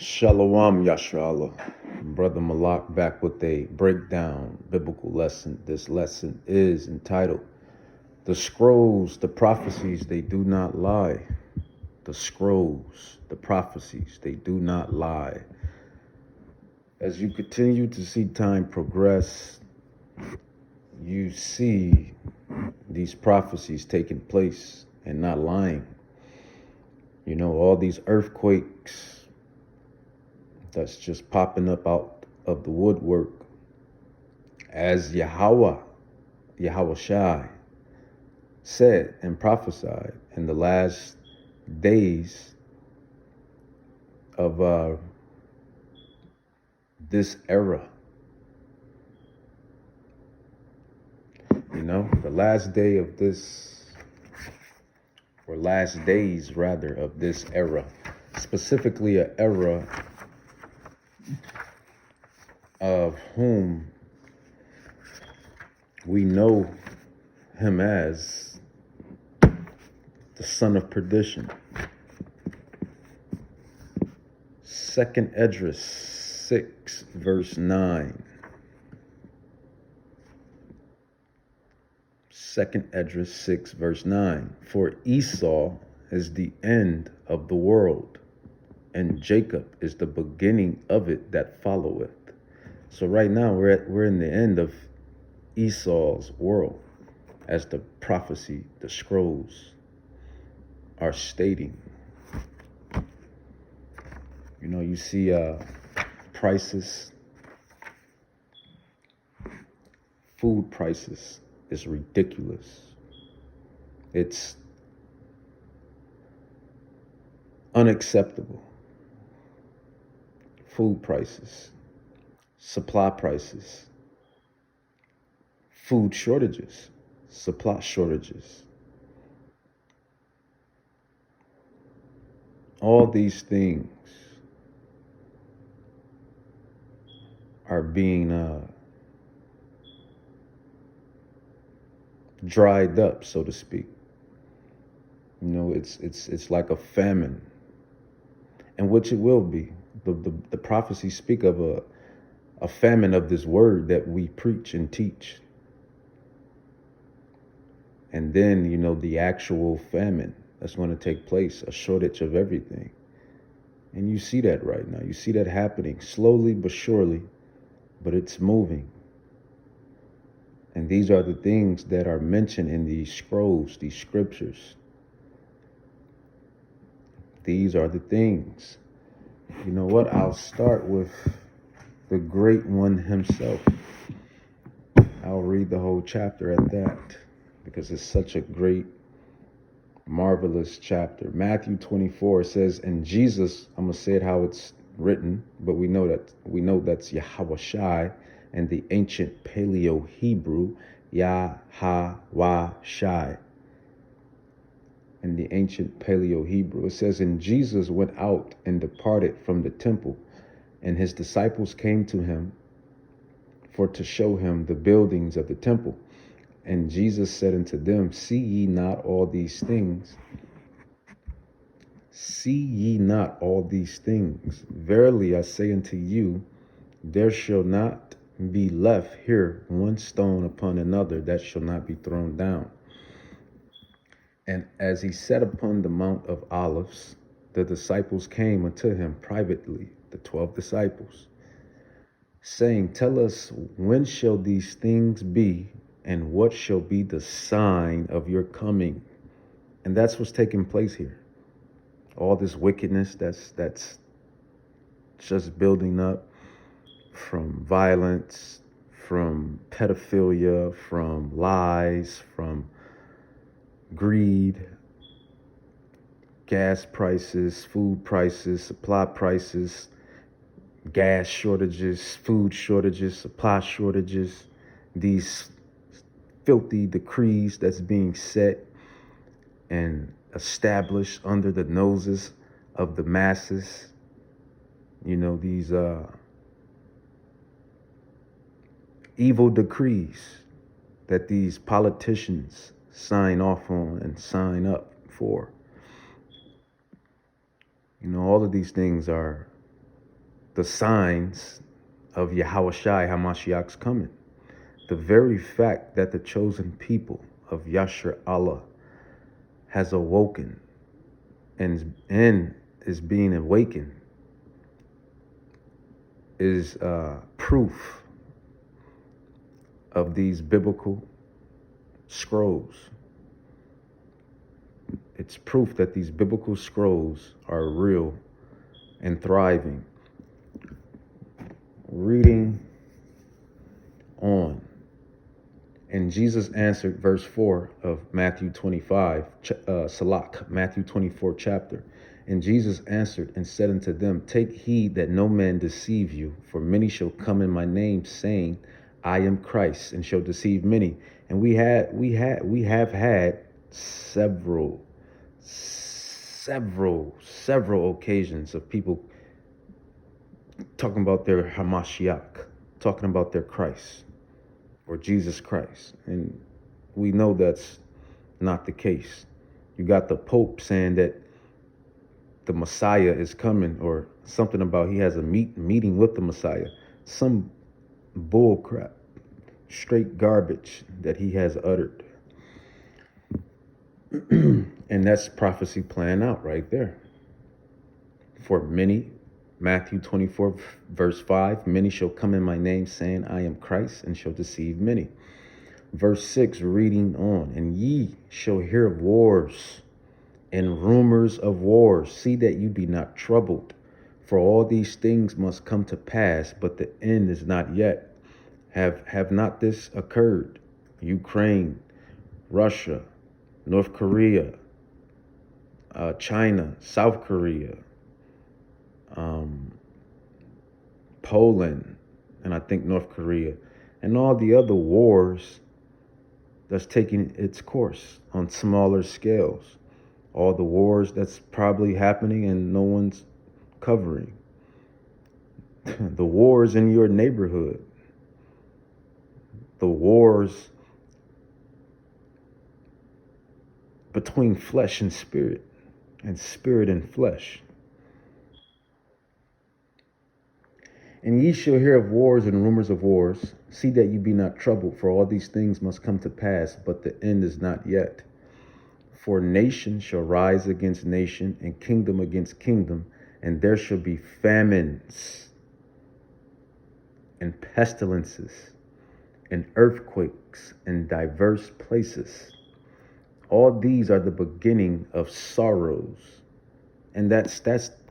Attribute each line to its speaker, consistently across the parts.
Speaker 1: Shalom Yashrala. Brother Malak back with a breakdown biblical lesson. This lesson is entitled The Scrolls, the Prophecies, They Do Not Lie. The Scrolls, the Prophecies, They Do Not Lie. As you continue to see time progress, you see these prophecies taking place and not lying. You know, all these earthquakes that's just popping up out of the woodwork as Yahweh Shai said and prophesied in the last days of this era. You know, the last day of this, or last days rather, of this era, specifically an era of whom we know him as the son of perdition. Second Esdras 6 verse 9. Second Esdras 6 verse 9. For Esau is the end of the world, and Jacob is the beginning of it that followeth. So right now we're in the end of Esau's world, as the prophecy, the scrolls are stating. You know, you see prices, food prices is ridiculous. It's unacceptable. Food prices, supply prices, food shortages, supply shortages. All these things are being dried up, so to speak. You know, it's like a famine, and which it will be. The prophecies speak of a famine of this word that we preach and teach. And then, you know, the actual famine that's going to take place, a shortage of everything. And you see that right now. You see that happening slowly but surely, but it's moving. And these are the things that are mentioned in these scrolls, these scriptures. These are the things. You know what? I'll start with the great one himself. I'll read the whole chapter at that, because it's such a great, marvelous chapter. Matthew 24 says, and Jesus, I'm going to say it how it's written, but we know that's Yahweh Shai, and the ancient Paleo Hebrew, Yahweh Shai. In the ancient Paleo Hebrew, it says, and Jesus went out and departed from the temple, and his disciples came to him for to show him the buildings of the temple. And Jesus said unto them, see ye not all these things? See ye not all these things? Verily I say unto you, there shall not be left here one stone upon another that shall not be thrown down. And as he sat upon the Mount of Olives, the disciples came unto him privately, the 12 disciples, saying, tell us, when shall these things be, and what shall be the sign of your coming? And that's what's taking place here. All this wickedness that's just building up, from violence, from pedophilia, from lies, from greed, gas prices, food prices, supply prices, gas shortages, food shortages, supply shortages, these filthy decrees that's being set and established under the noses of the masses. You know, these evil decrees that these politicians sign off on and sign up for. You know, all of these things are the signs of Yahushai Hamashiach's coming. The very fact that the chosen people of Yashar Allah has awoken and is being awakened is proof of these biblical scrolls. It's proof that these biblical scrolls are real and thriving. Reading on. And Jesus answered, verse 4 of Matthew 25, Salak, Matthew 24 chapter. And Jesus answered and said unto them, take heed that no man deceive you, for many shall come in my name, saying, I am Christ, and shall deceive many. And we have had several occasions of people talking about their Hamashiach, talking about their Christ or Jesus Christ. And we know that's not the case. You got the Pope saying that the Messiah is coming, or something about he has a meeting with the Messiah. Some bull crap, straight garbage that he has uttered. And that's prophecy playing out right there. For many, Matthew 24, verse 5, many shall come in my name, saying, I am Christ, and shall deceive many. Verse 6, reading on, and ye shall hear of wars and rumors of wars. See that you be not troubled, for all these things must come to pass, but the end is not yet. Have not this occurred? Ukraine, Russia, North Korea, China, South Korea, Poland, and I think North Korea, and all the other wars that's taking its course on smaller scales. All the wars that's probably happening and no one's covering. The wars in your neighborhood. The wars between flesh and spirit and flesh. And ye shall hear of wars and rumors of wars. See that you be not troubled, for all these things must come to pass, but the end is not yet. For nation shall rise against nation, and kingdom against kingdom, and there shall be famines and pestilences and earthquakes in diverse places. All these are the beginning of sorrows. And that's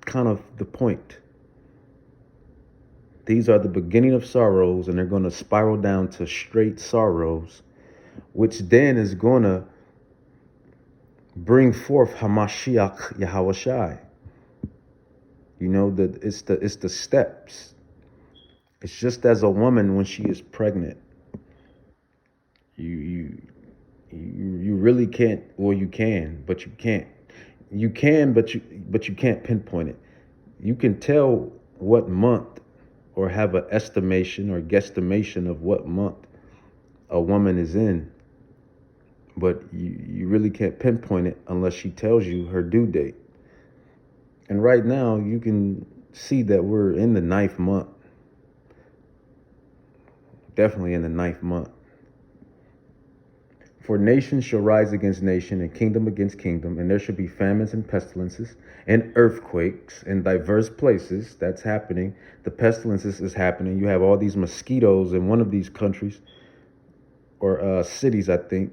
Speaker 1: kind of the point. These are the beginning of sorrows, and they're going to spiral down to straight sorrows, which then is going to bring forth Hamashiach Yahushai. You know, that it's the steps. It's just as a woman when she is pregnant. You really can't. Well, you can, but you can't. You can, but you can't pinpoint it. You can tell what month, or have an estimation or guesstimation of what month a woman is in, but you really can't pinpoint it unless she tells you her due date. And right now, you can see that we're in the 9th month. Definitely in the 9th month. For nation shall rise against nation, and kingdom against kingdom, and there shall be famines and pestilences and earthquakes in diverse places. That's happening. The pestilences is happening. You have all these mosquitoes in one of these countries or cities, I think.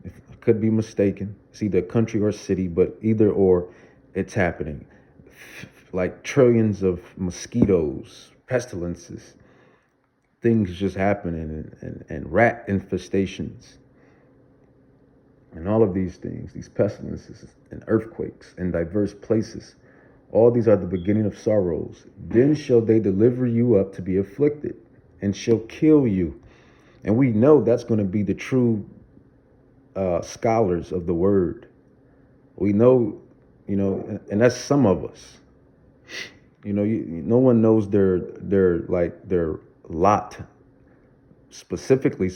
Speaker 1: I could be mistaken. It's either a country or city, but either or, it's happening. Like trillions of mosquitoes, pestilences, things just happening, and rat infestations. And all of these things, these pestilences and earthquakes in diverse places, all these are the beginning of sorrows. Then shall they deliver you up to be afflicted, and shall kill you. And we know that's going to be the true scholars of the word. We know, and that's some of us. No one knows their lot specifically,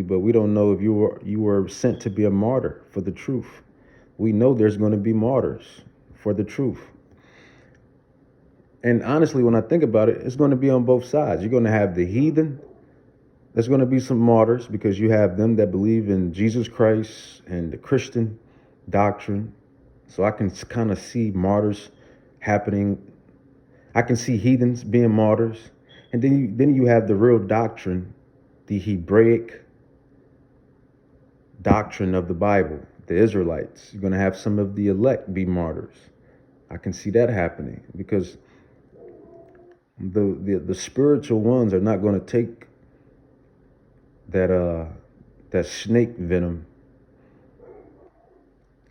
Speaker 1: but we don't know if you were sent to be a martyr for the truth. We know there's going to be martyrs for the truth. And honestly, when I think about it, it's going to be on both sides. You're going to have the heathen. There's going to be some martyrs because you have them that believe in Jesus Christ and the Christian doctrine. So I can kind of see martyrs happening. I can see heathens being martyrs. And then you have the real doctrine, the Hebraic doctrine of the Bible, the Israelites. You're going to have some of the elect be martyrs. I can see that happening because the spiritual ones are not going to take that snake venom,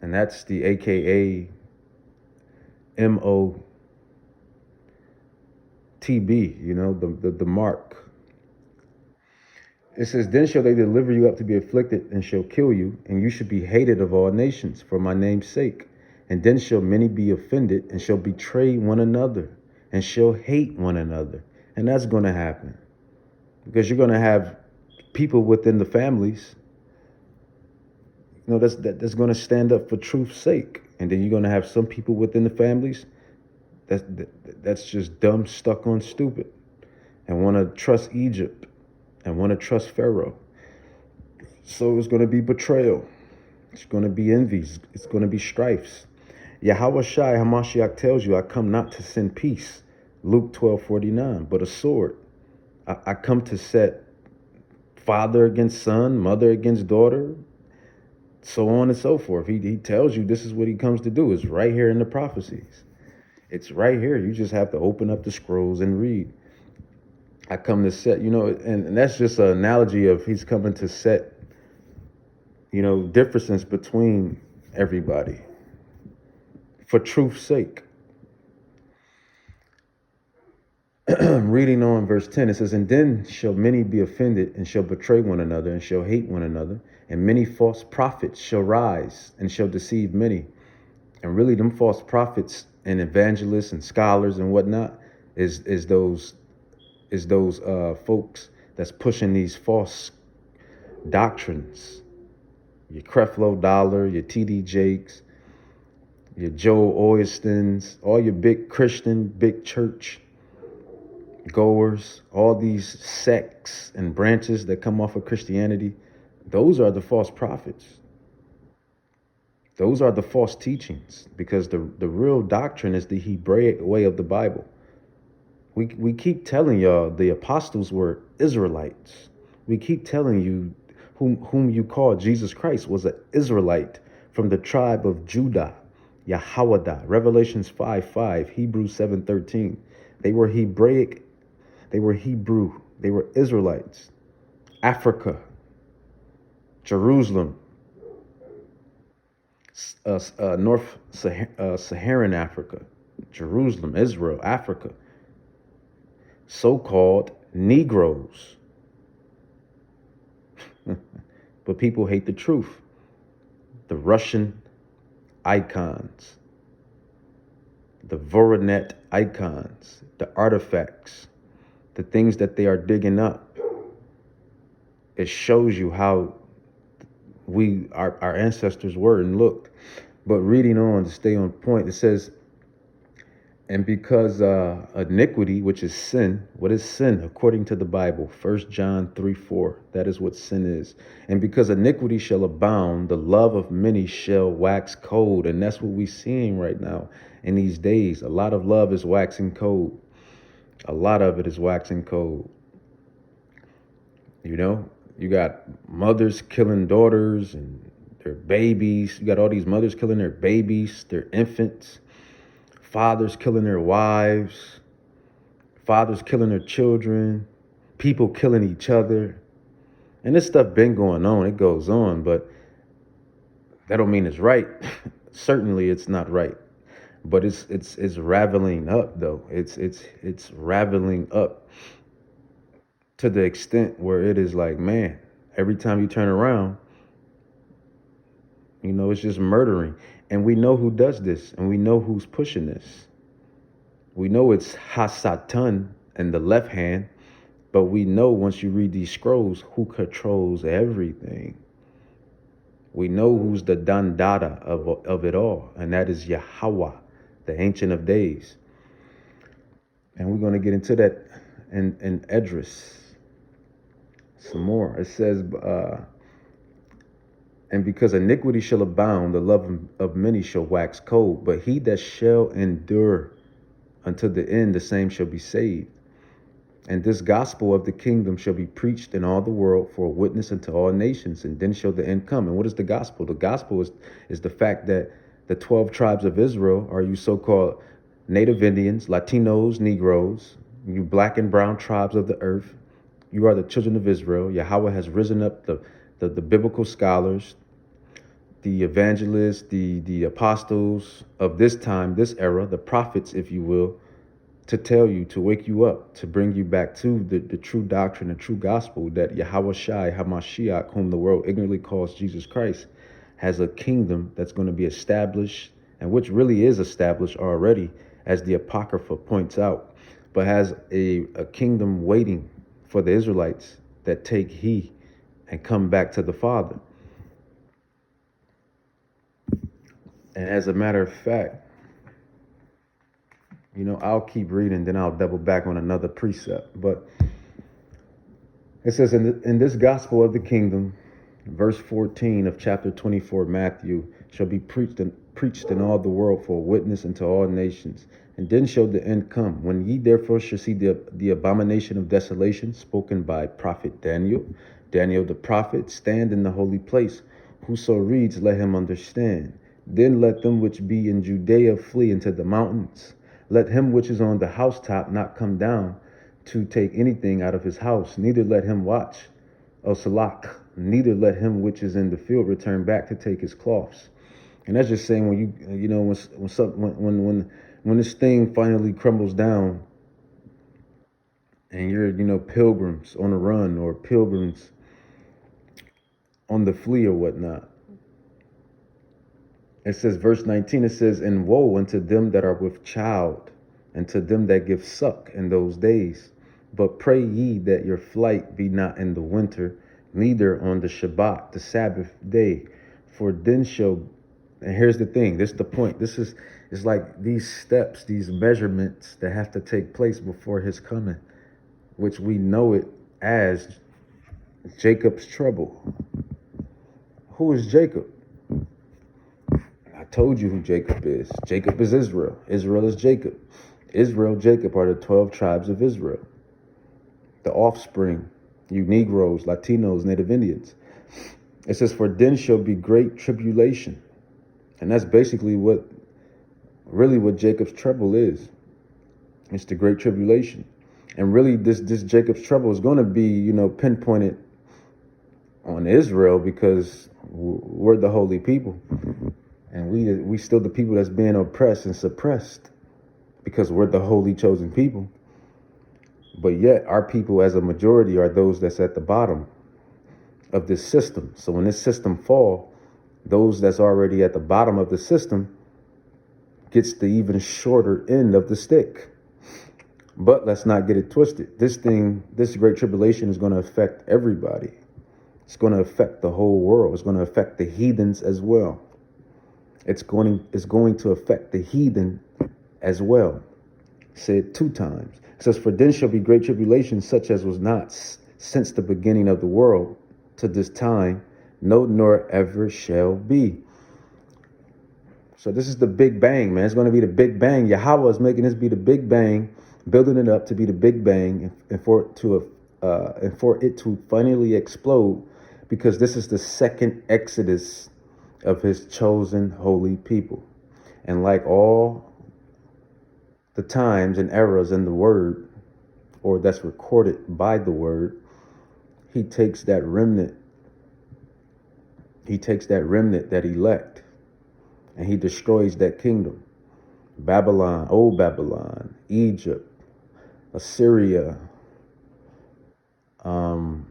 Speaker 1: and that's the AKA MOTB, the mark. It says, then shall they deliver you up to be afflicted, and shall kill you, and you shall be hated of all nations for my name's sake. And then shall many be offended, and shall betray one another, and shall hate one another. And that's going to happen because you're going to have people within the families, that's going to stand up for truth's sake. And then you're going to have some people within the families that's just dumb, stuck on stupid, and want to trust Egypt and want to trust Pharaoh. So it's going to be betrayal. It's going to be envies. It's going to be strifes. Yahweh Shai Hamashiach tells you, I come not to send peace, Luke 12:49, but a sword. I come to set father against son, mother against daughter, so on and so forth. He tells you this is what he comes to do. It's right here in the prophecies. It's right here. You just have to open up the scrolls and read. I come to set, and that's just an analogy of he's coming to set, differences between everybody for truth's sake. Reading on verse 10, it says, and then shall many be offended, and shall betray one another, and shall hate one another, and many false prophets shall rise, and shall deceive many. And really, them false prophets and evangelists and scholars and whatnot is those folks that's pushing these false doctrines. Your Creflo Dollar, your T.D. Jakes, your Joel Ostens, all your big Christian, big church goers, all these sects and branches that come off of Christianity, those are the false prophets. Those are the false teachings, because the real doctrine is the Hebraic way of the Bible. We keep telling y'all the apostles were Israelites. We keep telling you whom you call Jesus Christ was an Israelite from the tribe of Judah, Yahwadah, Revelations 5:5, Hebrews 7:13. They were Hebraic. They were Hebrew. They were Israelites. Africa, Jerusalem, North Saharan Africa, Jerusalem, Israel, Africa. So-called Negroes. But people hate the truth. The Russian icons, the Voronet icons, the artifacts, the things that they are digging up. It shows you how our ancestors were and looked. But reading on to stay on point, it says, and because iniquity, which is sin, what is sin according to the Bible? 1 John 3:4. That is what sin is. And because iniquity shall abound, the love of many shall wax cold. And that's what we're seeing right now in these days. A lot of love is waxing cold. A lot of it is waxing cold. You got mothers killing daughters and their babies. You got all these mothers killing their babies, their infants. Fathers killing their wives, fathers killing their children, people killing each other. And this stuff been going on. It goes on, but that don't mean it's right. Certainly it's not right. But it's raveling up though. It's raveling up to the extent where it is like, man, every time you turn around, it's just murdering. And we know who does this, and we know who's pushing this. We know it's Hasatan in the left hand, but we know once you read these scrolls who controls everything. We know who's the Dandada of it all, and that is Yahweh, the Ancient of Days. And we're going to get into that in Esdras some more. It says, and because iniquity shall abound, the love of many shall wax cold. But he that shall endure until the end, the same shall be saved. And this gospel of the kingdom shall be preached in all the world for a witness unto all nations, and then shall the end come. And what is the gospel? The gospel is the fact that the 12 tribes of Israel are you so-called Native Indians, Latinos, Negroes, you black and brown tribes of the earth. You are the children of Israel. Yahweh has risen up the biblical scholars, the evangelists, the apostles of this time, this era, the prophets, if you will, to tell you, to wake you up, to bring you back to the true doctrine, the true gospel that Yahweh Shai HaMashiach, whom the world ignorantly calls Jesus Christ, has a kingdom that's going to be established, and which really is established already, as the Apocrypha points out, but has a kingdom waiting for the Israelites that take heed and come back to the Father. And as a matter of fact, I'll keep reading, then I'll double back on another precept. But it says, in this gospel of the kingdom, verse 14 of chapter 24, Matthew, shall be preached in all the world for a witness unto all nations. And then shall the end come. When ye therefore shall see the abomination of desolation spoken by prophet Daniel the prophet, stand in the holy place. Whoso reads, let him understand. Then let them which be in Judea flee into the mountains. Let him which is on the housetop not come down to take anything out of his house, neither let him watch, O Salak, neither let him which is in the field return back to take his cloths. And that's just saying when this thing finally crumbles down, and you're pilgrims on the run or pilgrims on the flee or whatnot. It says, verse 19, it says, and woe unto them that are with child, and to them that give suck in those days. But pray ye that your flight be not in the winter, neither on the Shabbat, the Sabbath day. For then shall, and here's the thing, this is the point. It's like these steps, these measurements that have to take place before his coming, which we know it as Jacob's trouble. Who is Jacob? I told you who Jacob is. Jacob is Israel. Israel is Jacob. Israel, Jacob are the 12 tribes of Israel. The offspring, you Negroes, Latinos, Native Indians. It says, for then shall be great tribulation. And that's basically what Jacob's trouble is. It's the great tribulation. And really this Jacob's trouble is going to be, pinpointed on Israel, because we're the holy people. And we still the people that's being oppressed and suppressed, because we're the holy chosen people. But yet our people as a majority are those that's at the bottom of this system. So when this system fall, those that's already at the bottom of the system gets the even shorter end of the stick. But let's not get it twisted. This great tribulation is going to affect everybody. It's going to affect the whole world. It's going to affect the heathens as well. It's going to affect the heathen as well. Said 2 times. It says, for then shall be great tribulation, such as was not since the beginning of the world to this time, no, nor ever shall be. So this is the big bang, man. It's going to be the big bang. Yahweh is making this be the big bang, building it up to be the big bang, and for it to finally explode, because this is the second exodus of his chosen holy people. And like all the times and eras in the word, or that's recorded by the word, he takes that remnant. He takes that remnant, that elect, and he destroys that kingdom. Babylon, old Babylon, Egypt, Assyria, Rome,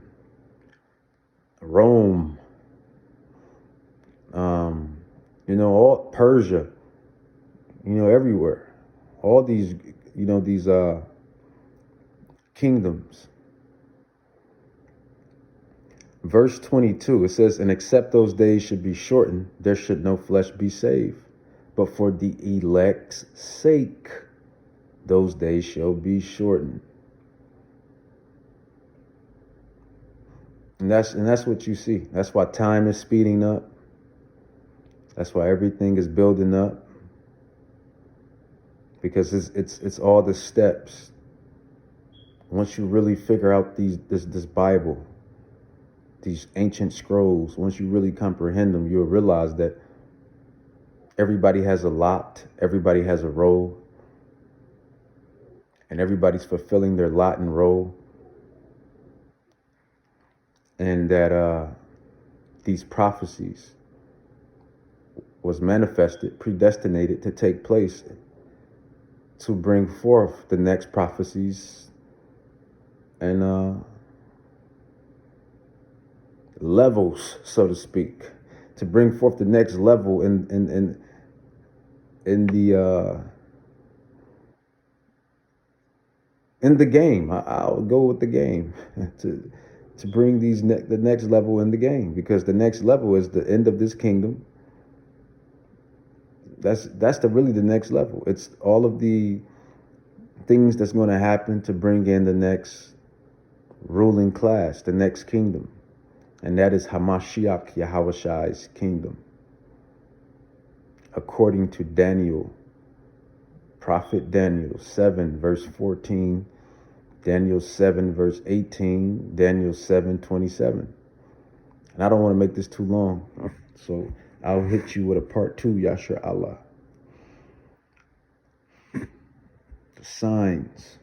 Speaker 1: all Persia, everywhere. All these, these kingdoms. Verse 22, it says, and except those days should be shortened, there should no flesh be saved. But for the elect's sake, those days shall be shortened. And that's what you see. That's why time is speeding up. That's why everything is building up. Because it's all the steps. Once you really figure out this Bible, these ancient scrolls, once you really comprehend them, you'll realize that everybody has a lot, everybody has a role, and everybody's fulfilling their lot and role. And that these prophecies was manifested, predestinated to take place to bring forth the next prophecies and levels, so to speak, to bring forth the next level in the game. I'll go with the game to bring the next level in the game, because the next level is the end of this kingdom. That's really the next level. It's all of the things that's going to happen to bring in the next ruling class, the next kingdom. And that is Hamashiach Yahushai's kingdom. According to Daniel, Prophet Daniel 7 verse 14, Daniel 7 verse 18, Daniel 7:27. And I don't want to make this too long, so I'll hit you with a part 2, Yashar Allah. The signs